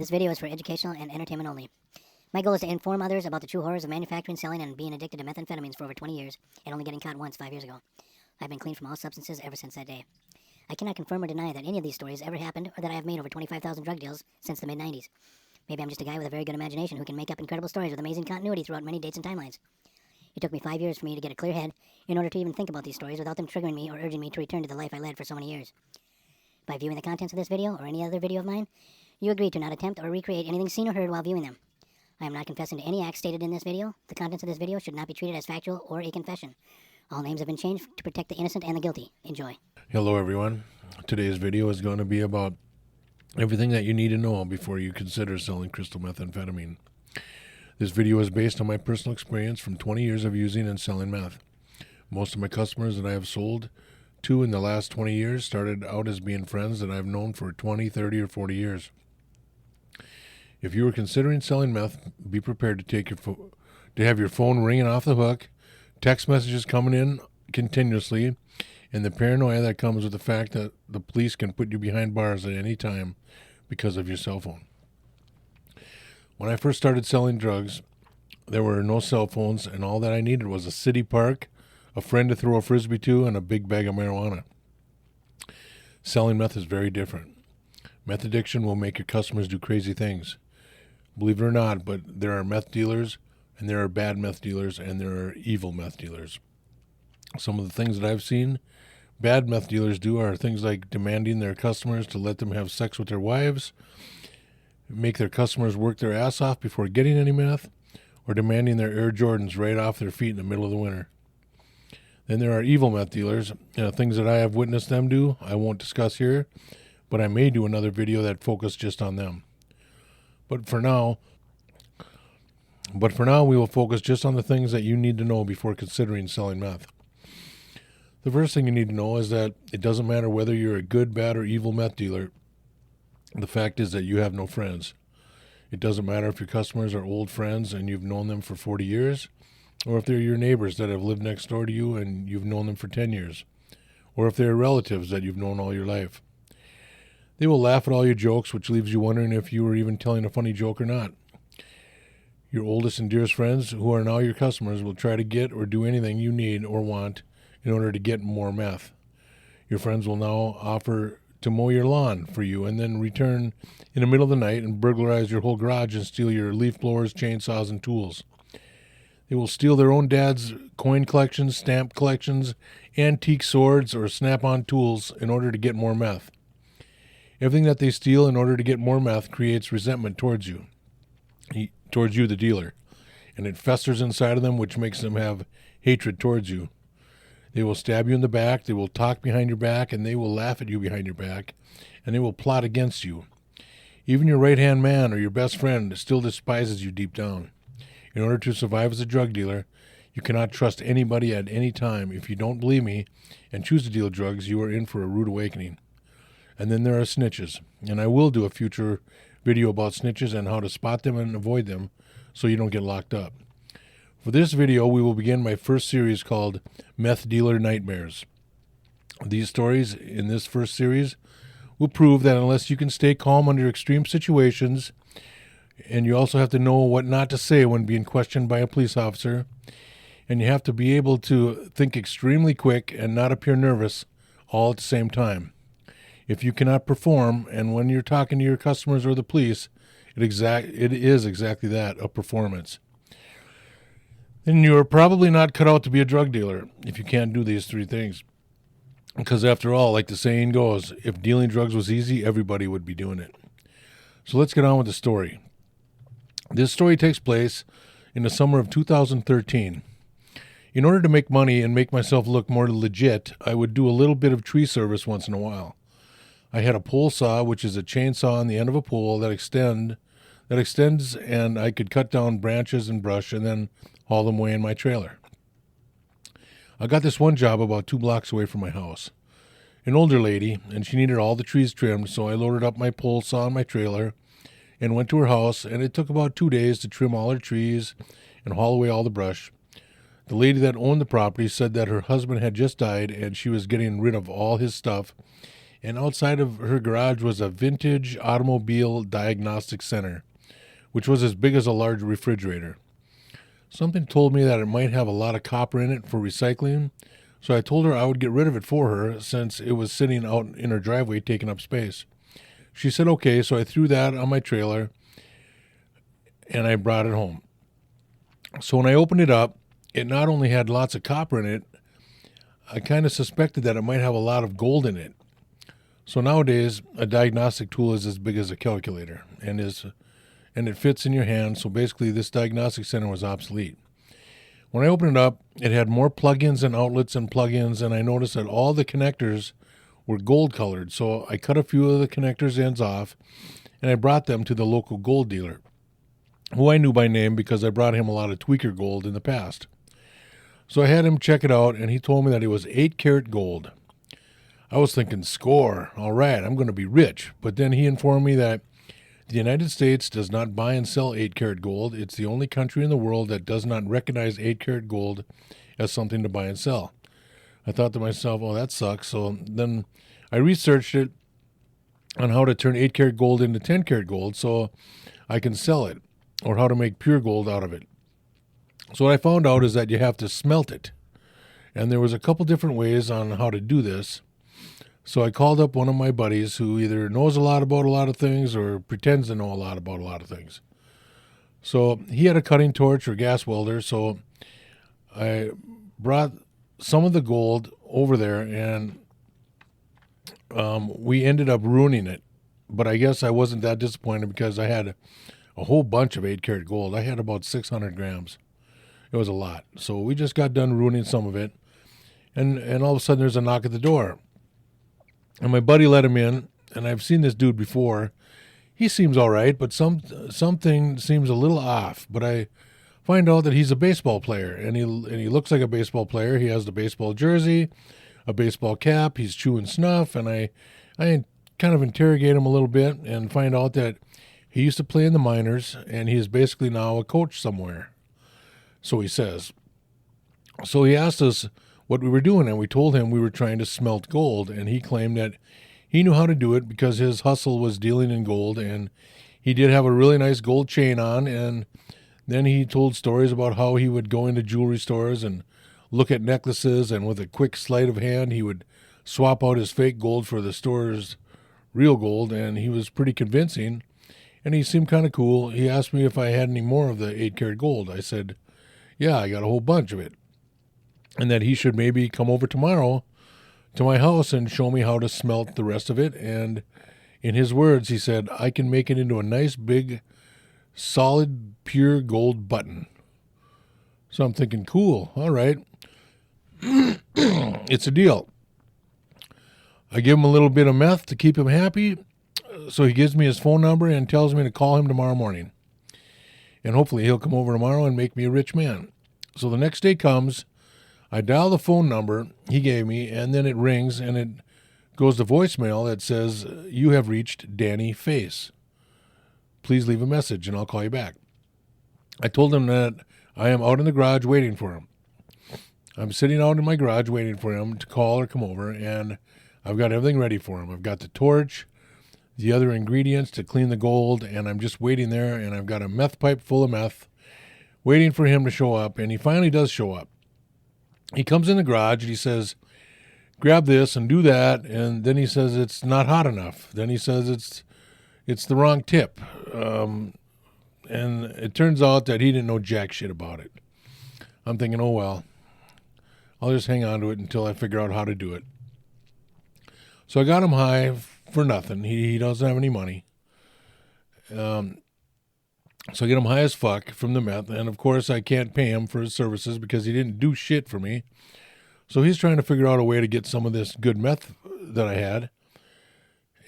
This video is for educational and entertainment only. My goal is to inform others about the true horrors of manufacturing, selling, and being addicted to methamphetamines for over 20 years, and only getting caught once 5 years ago. I've been clean from all substances ever since that day. I cannot confirm or deny that any of these stories ever happened or that I have made over 25,000 drug deals since the mid-90s. Maybe I'm just a guy with a very good imagination who can make up incredible stories with amazing continuity throughout many dates and timelines. It took me 5 years for me to get a clear head in order to even think about these stories without them triggering me or urging me to return to the life I led for so many years. By viewing the contents of this video or any other video of mine, you agree to not attempt or recreate anything seen or heard while viewing them. I am not confessing to any acts stated in this video. The contents of this video should not be treated as factual or a confession. All names have been changed to protect the innocent and the guilty. Enjoy. Hello everyone. Today's video is going to be about everything that you need to know before you consider selling crystal methamphetamine. This video is based on my personal experience from 20 years of using and selling meth. Most of my customers that I have sold to in the last 20 years started out as being friends that I've known for 20, 30, or 40 years. If you are considering selling meth, be prepared to take to have your phone ringing off the hook, text messages coming in continuously, and the paranoia that comes with the fact that the police can put you behind bars at any time because of your cell phone. When I first started selling drugs, there were no cell phones, and all that I needed was a city park, a friend to throw a frisbee to, and a big bag of marijuana. Selling meth is very different. Meth addiction will make your customers do crazy things. Believe it or not, but there are meth dealers, and there are bad meth dealers, and there are evil meth dealers. Some of the things that I've seen bad meth dealers do are things like demanding their customers to let them have sex with their wives, make their customers work their ass off before getting any meth, or demanding their Air Jordans right off their feet in the middle of the winter. Then there are evil meth dealers, things that I have witnessed them do I won't discuss here, but I may do another video that focuses just on them. But for now, we will focus just on the things that you need to know before considering selling meth. The first thing you need to know is that it doesn't matter whether you're a good, bad, or evil meth dealer. The fact is that you have no friends. It doesn't matter if your customers are old friends and you've known them for 40 years, or if they're your neighbors that have lived next door to you and you've known them for 10 years, or if they're relatives that you've known all your life. They will laugh at all your jokes, which leaves you wondering if you were even telling a funny joke or not. Your oldest and dearest friends, who are now your customers, will try to get or do anything you need or want in order to get more meth. Your friends will now offer to mow your lawn for you and then return in the middle of the night and burglarize your whole garage and steal your leaf blowers, chainsaws, and tools. They will steal their own dad's coin collections, stamp collections, antique swords, or snap-on tools in order to get more meth. Everything that they steal in order to get more meth creates resentment towards you, the dealer, and it festers inside of them, which makes them have hatred towards you. They will stab you in the back, they will talk behind your back, and they will laugh at you behind your back, and they will plot against you. Even your right-hand man or your best friend still despises you deep down. In order to survive as a drug dealer, you cannot trust anybody at any time. If you don't believe me and choose to deal drugs, you are in for a rude awakening. And then there are snitches, and I will do a future video about snitches and how to spot them and avoid them so you don't get locked up. For this video, we will begin my first series called Meth Dealer Nightmares. These stories in this first series will prove that unless you can stay calm under extreme situations, and you also have to know what not to say when being questioned by a police officer, and you have to be able to think extremely quick and not appear nervous all at the same time. If you cannot perform, and when you're talking to your customers or the police, it is exactly that, a performance. Then you are probably not cut out to be a drug dealer if you can't do these three things. Because after all, like the saying goes, if dealing drugs was easy, everybody would be doing it. So let's get on with the story. This story takes place in the summer of 2013. In order to make money and make myself look more legit, I would do a little bit of tree service once in a while. I had a pole saw, which is a chainsaw on the end of a pole that extends, and I could cut down branches and brush and then haul them away in my trailer. I got this one job about 2 blocks away from my house. An older lady, and she needed all the trees trimmed, so I loaded up my pole saw in my trailer and went to her house, and it took about 2 days to trim all her trees and haul away all the brush. The lady that owned the property said that her husband had just died and she was getting rid of all his stuff and outside of her garage was a vintage automobile diagnostic center, which was as big as a large refrigerator. Something told me that it might have a lot of copper in it for recycling, so I told her I would get rid of it for her since it was sitting out in her driveway taking up space. She said okay, so I threw that on my trailer and I brought it home. So when I opened it up, it not only had lots of copper in it, I kind of suspected that it might have a lot of gold in it. So nowadays, a diagnostic tool is as big as a calculator and it fits in your hand. So basically, this diagnostic center was obsolete. When I opened it up, it had more plugins and outlets and plugins, and I noticed that all the connectors were gold colored. So I cut a few of the connectors ends off, and I brought them to the local gold dealer, who I knew by name because I brought him a lot of tweaker gold in the past. So I had him check it out, and he told me that it was 8-karat gold. I was thinking, score, all right, I'm going to be rich. But then he informed me that the United States does not buy and sell 8-karat gold. It's the only country in the world that does not recognize 8-karat gold as something to buy and sell. I thought to myself, oh, that sucks. So then I researched it on how to turn 8-karat gold into 10-karat gold so I can sell it, or how to make pure gold out of it. So what I found out is that you have to smelt it. And there was a couple different ways on how to do this. So I called up one of my buddies who either knows a lot about a lot of things or pretends to know a lot about a lot of things. So he had a cutting torch or gas welder, so I brought some of the gold over there, and we ended up ruining it. But I guess I wasn't that disappointed because I had a whole bunch of 8-karat gold. I had about 600 grams. It was a lot. So we just got done ruining some of it, and all of a sudden there's a knock at the door. And my buddy let him in, and I've seen this dude before. He seems all right, but something seems a little off. But I find out that he's a baseball player, and he looks like a baseball player. He has the baseball jersey, a baseball cap. He's chewing snuff, and I kind of interrogate him a little bit and find out that he used to play in the minors, and he is basically now a coach somewhere. So he says. So he asked us what we were doing, and we told him we were trying to smelt gold, and he claimed that he knew how to do it because his hustle was dealing in gold, and he did have a really nice gold chain on. And then he told stories about how he would go into jewelry stores and look at necklaces, and with a quick sleight of hand, he would swap out his fake gold for the store's real gold, and he was pretty convincing, and he seemed kind of cool. He asked me if I had any more of the 8-karat gold. I said, yeah, I got a whole bunch of it, and that he should maybe come over tomorrow to my house and show me how to smelt the rest of it. And in his words, he said, I can make it into a nice, big, solid, pure gold button. So I'm thinking, cool, all right. It's a deal. I give him a little bit of meth to keep him happy, so he gives me his phone number and tells me to call him tomorrow morning. And hopefully he'll come over tomorrow and make me a rich man. So the next day comes, I dial the phone number he gave me, and then it rings, and it goes to voicemail that says, you have reached Danny Face. Please leave a message, and I'll call you back. I told him that I am out in the garage waiting for him. I'm sitting out in my garage waiting for him to call or come over, and I've got everything ready for him. I've got the torch, the other ingredients to clean the gold, and I'm just waiting there, and I've got a meth pipe full of meth waiting for him to show up, and he finally does show up. He comes in the garage, and he says, grab this and do that, and then he says it's not hot enough. Then he says it's the wrong tip, and it turns out that he didn't know jack shit about it. I'm thinking, oh, well, I'll just hang on to it until I figure out how to do it. So I got him high for nothing. He doesn't have any money. So I get him high as fuck from the meth. And, of course, I can't pay him for his services because he didn't do shit for me. So he's trying to figure out a way to get some of this good meth that I had.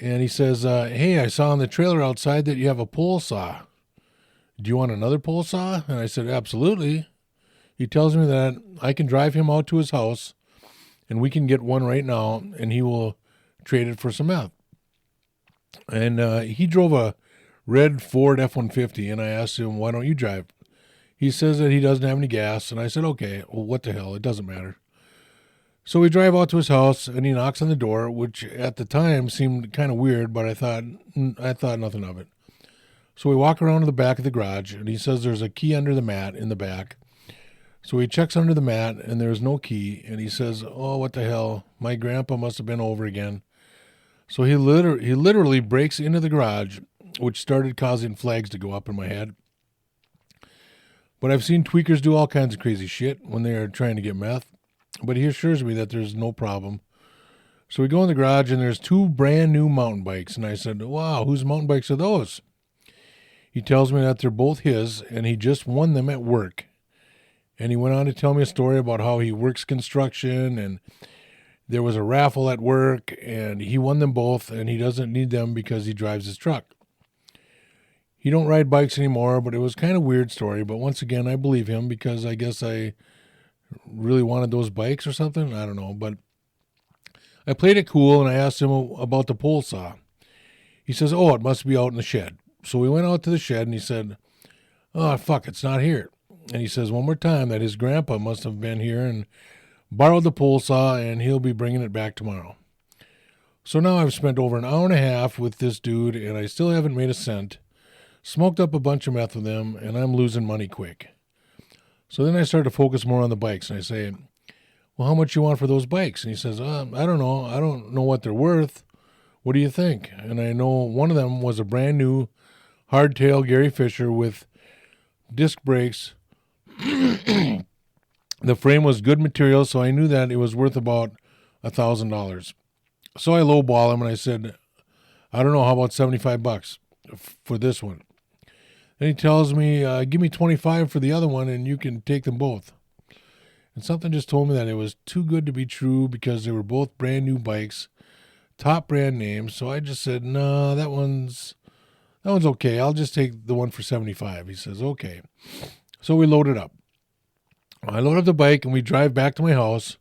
And he says, hey, I saw on the trailer outside that you have a pole saw. Do you want another pole saw? And I said, absolutely. He tells me that I can drive him out to his house, and we can get one right now, and he will trade it for some meth. And he drove a red Ford F-150, and I asked him, why don't you drive? He says that he doesn't have any gas, and I said, okay, well, what the hell, it doesn't matter. So we drive out to his house, and he knocks on the door, which at the time seemed kind of weird, but I thought nothing of it. So we walk around to the back of the garage, and he says there's a key under the mat in the back. So he checks under the mat, and there's no key, and he says, "Oh, what the hell? My grandpa must have been over again." So he literally breaks into the garage, which started causing flags to go up in my head. But I've seen tweakers do all kinds of crazy shit when they are trying to get meth. But he assures me that there's no problem. So we go in the garage, and there's 2 brand new mountain bikes. And I said, "Wow, whose mountain bikes are those?" He tells me that they're both his, and he just won them at work. And he went on to tell me a story about how he works construction, and there was a raffle at work, and he won them both, and he doesn't need them because he drives his truck. He don't ride bikes anymore, but it was kind of a weird story. But once again, I believe him because I guess I really wanted those bikes or something. I don't know. But I played it cool, and I asked him about the pole saw. He says, "Oh, it must be out in the shed." So we went out to the shed, and he said, "Oh, fuck, it's not here." And he says one more time that his grandpa must have been here and borrowed the pole saw, and he'll be bringing it back tomorrow. So now I've spent over an hour and a half with this dude, and I still haven't made a cent. Smoked up a bunch of meth with him, and I'm losing money quick. So then I started to focus more on the bikes, and I say, "Well, how much you want for those bikes?" And he says, "I don't know. I don't know what they're worth. What do you think?" And I know one of them was a brand new hardtail Gary Fisher with disc brakes. The frame was good material, so I knew that it was worth about $1,000. So I lowball him, and I said, "I don't know, how about $75 for this one?" And he tells me, "Give me $25 for the other one, and you can take them both." And something just told me that it was too good to be true because they were both brand new bikes, top brand names. So I just said, "No, that one's okay. I'll just take the one for $75." He says, "Okay." So we load it up. I load up the bike, and we drive back to my house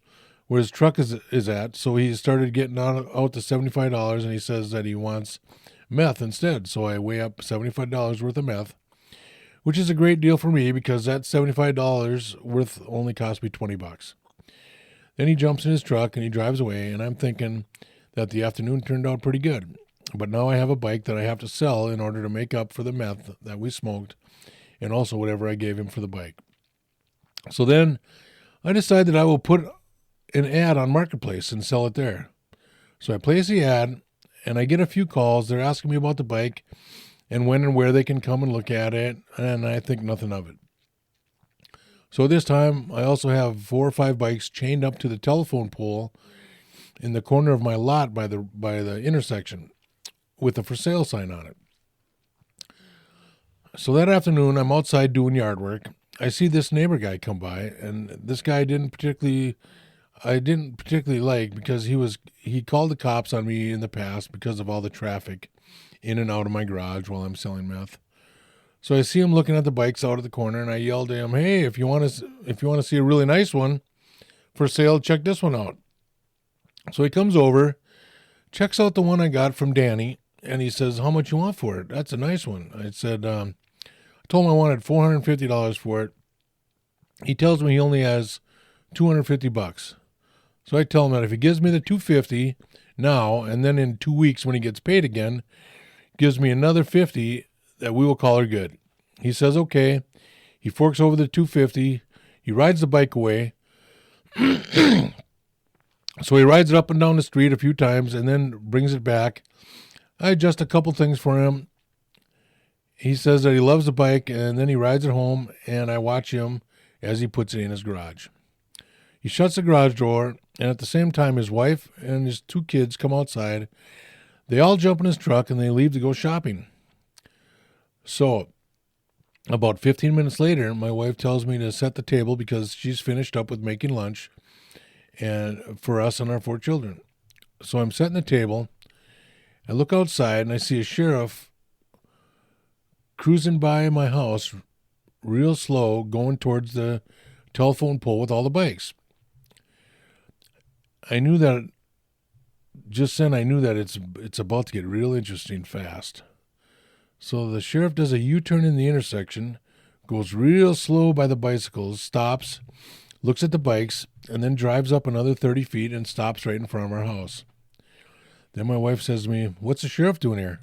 where his truck is at. So he started getting out the $75, and he says that he wants meth instead. So I weigh up $75 worth of meth, which is a great deal for me because that $75 worth only cost me $20. Then he jumps in his truck and he drives away, and I'm thinking that the afternoon turned out pretty good. But now I have a bike that I have to sell in order to make up for the meth that we smoked and also whatever I gave him for the bike. So then I decide that I will put an ad on Marketplace and sell it there. So I place the ad, and I get a few calls. They're asking me about the bike and when and where they can come and look at it, and I think nothing of it. So this time, I also have 4 or 5 bikes chained up to the telephone pole in the corner of my lot by the intersection with a for sale sign on it. So that afternoon, I'm outside doing yard work. I see this neighbor guy come by, and this guy I didn't particularly like because he called the cops on me in the past because of all the traffic in and out of my garage while I'm selling meth. So I see him looking at the bikes out of the corner, and I yelled to him, "Hey, if you want to see a really nice one for sale, check this one out." So he comes over, checks out the one I got from Danny, and he says, "How much you want for it? That's a nice one." I said, I told him I wanted $450 for it. He tells me he only has $250. So I tell him that if he gives me the $250 now, and then in 2 weeks when he gets paid again, gives me another $50, that we will call her good. He says okay. He forks over the $250. He rides the bike away. So he rides it up and down the street a few times and then brings it back. I adjust a couple things for him. He says that he loves the bike, and then he rides it home, and I watch him as he puts it in his garage. He shuts the garage door, and at the same time, his wife and his 2 kids come outside. They all jump in his truck, and they leave to go shopping. So, about 15 minutes later, my wife tells me to set the table because she's finished up with making lunch and for us and our 4 children. So I'm setting the table. I look outside, and I see a sheriff cruising by my house real slow, going towards the telephone pole with all the bikes. I knew that just then. I knew that it's about to get real interesting fast. So the sheriff does a U-turn in the intersection, goes real slow by the bicycles, stops, looks at the bikes, and then drives up another 30 feet and stops right in front of our house. Then my wife says to me, "What's the sheriff doing here?"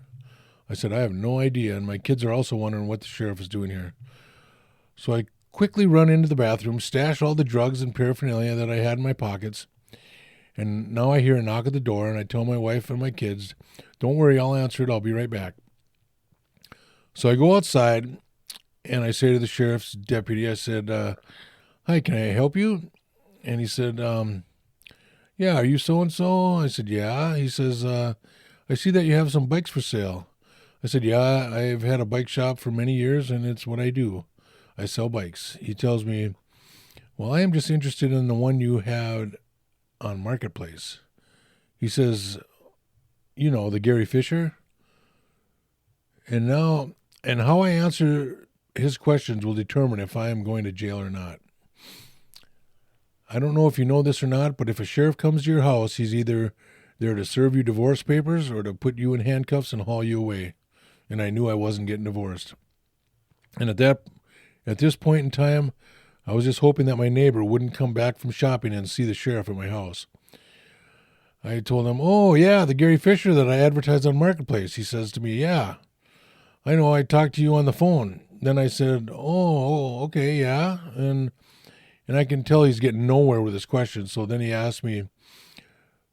I said, "I have no idea, and my kids are also wondering what the sheriff is doing here." So I quickly run into the bathroom, stash all the drugs and paraphernalia that I had in my pockets, and now I hear a knock at the door, and I tell my wife and my kids, "Don't worry, I'll answer it. I'll be right back." So I go outside, and I say to the sheriff's deputy, I said, "Hi, can I help you?" And he said, "Yeah, are you so-and-so?" I said, "Yeah." He says, "I see that you have some bikes for sale." I said, "Yeah, I've had a bike shop for many years, and it's what I do. I sell bikes." He tells me, "Well, I am just interested in the one you had on Marketplace." He says, "You know, the Gary Fisher?" And how I answer his questions will determine if I am going to jail or not. I don't know if you know this or not, but if a sheriff comes to your house, he's either there to serve you divorce papers or to put you in handcuffs and haul you away. And I knew I wasn't getting divorced. And at this point in time, I was just hoping that my neighbor wouldn't come back from shopping and see the sheriff at my house. I told him, "Oh, yeah, the Gary Fisher that I advertised on Marketplace." He says to me, "Yeah, I know, I talked to you on the phone." Then I said, "Oh, okay, yeah." And I can tell he's getting nowhere with his questions. So then he asked me,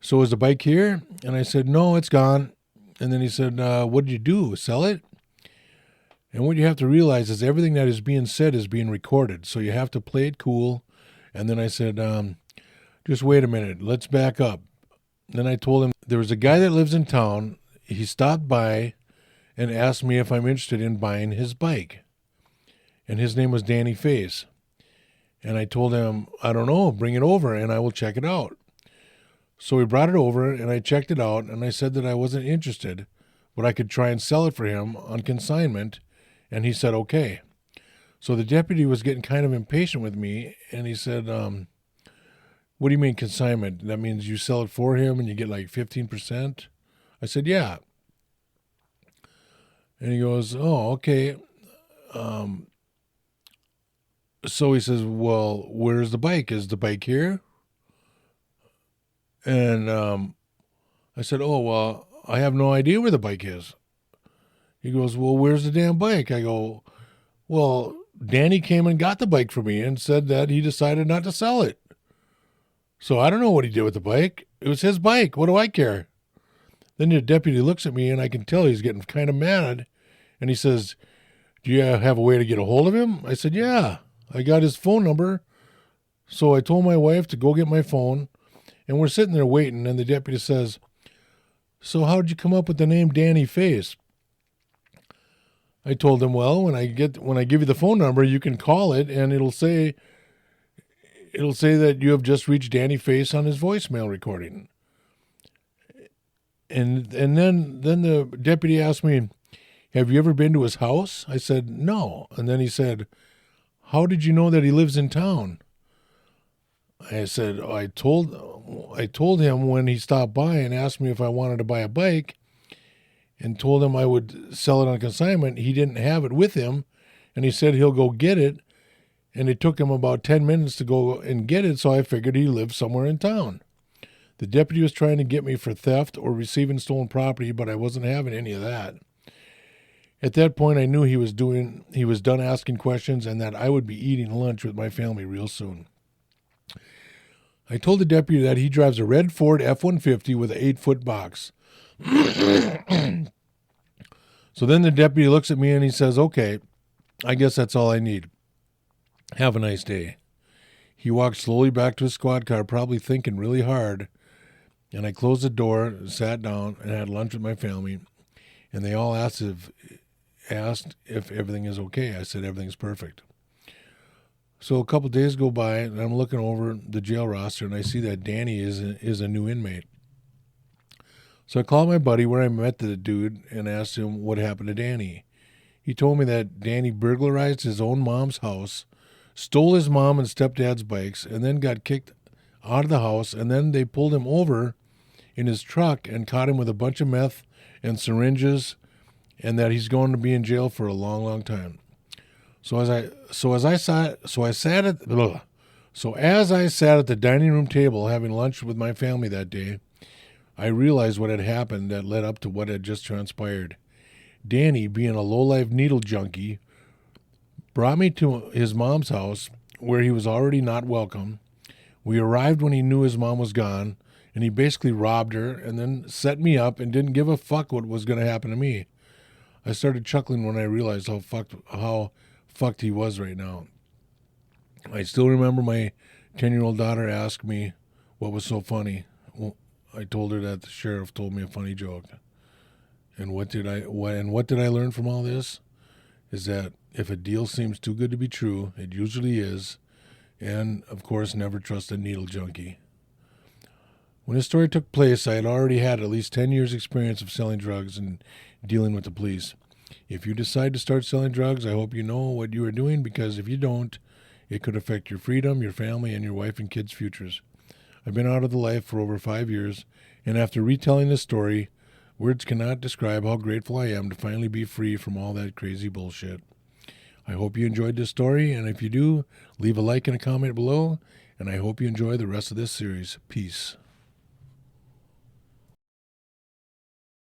"So is the bike here?" And I said, "No, it's gone." And then he said, "What did you do? Sell it?" And what you have to realize is everything that is being said is being recorded. So you have to play it cool. And then I said, "Just wait a minute. Let's back up." Then I told him there was a guy that lives in town. He stopped by and asked me if I'm interested in buying his bike. And his name was Danny Face. And I told him, "I don't know, bring it over and I will check it out." So he brought it over and I checked it out, and I said that I wasn't interested, but I could try and sell it for him on consignment, and he said okay. So the deputy was getting kind of impatient with me, and he said, "What do you mean consignment? That means you sell it for him and you get like 15%? I said, "Yeah." And he goes, "Oh, okay." So he says, "Well, where's the bike? Is the bike here?" And I said, "Oh, well, I have no idea where the bike is." He goes, "Well, where's the damn bike?" I go, "Well, Danny came and got the bike for me and said that he decided not to sell it. So I don't know what he did with the bike. It was his bike. What do I care?" Then the deputy looks at me, and I can tell he's getting kind of mad. And he says, "Do you have a way to get a hold of him?" I said, "Yeah, I got his phone number." So I told my wife to go get my phone, and we're sitting there waiting, and the deputy says, "So how'd you come up with the name Danny Face?" I told him, "Well, when I give you the phone number, you can call it, and it'll say that you have just reached Danny Face on his voicemail recording." And then the deputy asked me, "Have you ever been to his house?" I said, "No." And then he said, "How did you know that he lives in town?" I said, I told him when he stopped by and asked me if I wanted to buy a bike and told him I would sell it on consignment. He didn't have it with him, and he said he'll go get it. And it took him about 10 minutes to go and get it, so I figured he lived somewhere in town. The deputy was trying to get me for theft or receiving stolen property, but I wasn't having any of that. At that point, I knew he was done asking questions and that I would be eating lunch with my family real soon. I told the deputy that he drives a red Ford F-150 with an 8-foot box. So then the deputy looks at me and he says, "Okay, I guess that's all I need. Have a nice day." He walked slowly back to his squad car, probably thinking really hard. And I closed the door, sat down, and had lunch with my family. And they all asked if everything is okay. I said everything's perfect. So a couple days go by, and I'm looking over the jail roster, and I see that Danny is a new inmate. So I called my buddy where I met the dude and asked him what happened to Danny. He told me that Danny burglarized his own mom's house, stole his mom and stepdad's bikes, and then got kicked out of the house, and then they pulled him over in his truck and caught him with a bunch of meth and syringes, and that he's going to be in jail for a long, long time. So I sat at So as I sat at the dining room table having lunch with my family that day, I realized what had happened that led up to what had just transpired. Danny, being a low-life needle junkie, brought me to his mom's house where he was already not welcome. We arrived when he knew his mom was gone, and he basically robbed her and then set me up and didn't give a fuck what was going to happen to me. I started chuckling when I realized how fucked he was right now. I still remember my 10-year-old daughter asked me what was so funny. Well, I told her that the sheriff told me a funny joke. And what did I learn from all this? Is that if a deal seems too good to be true, it usually is. And, of course, never trust a needle junkie. When this story took place, I had already had at least 10 years' experience of selling drugs and dealing with the police. If you decide to start selling drugs, I hope you know what you are doing, because if you don't, it could affect your freedom, your family, and your wife and kids' futures. I've been out of the life for over 5 years, and after retelling this story, words cannot describe how grateful I am to finally be free from all that crazy bullshit. I hope you enjoyed this story, and if you do, leave a like and a comment below, and I hope you enjoy the rest of this series. Peace.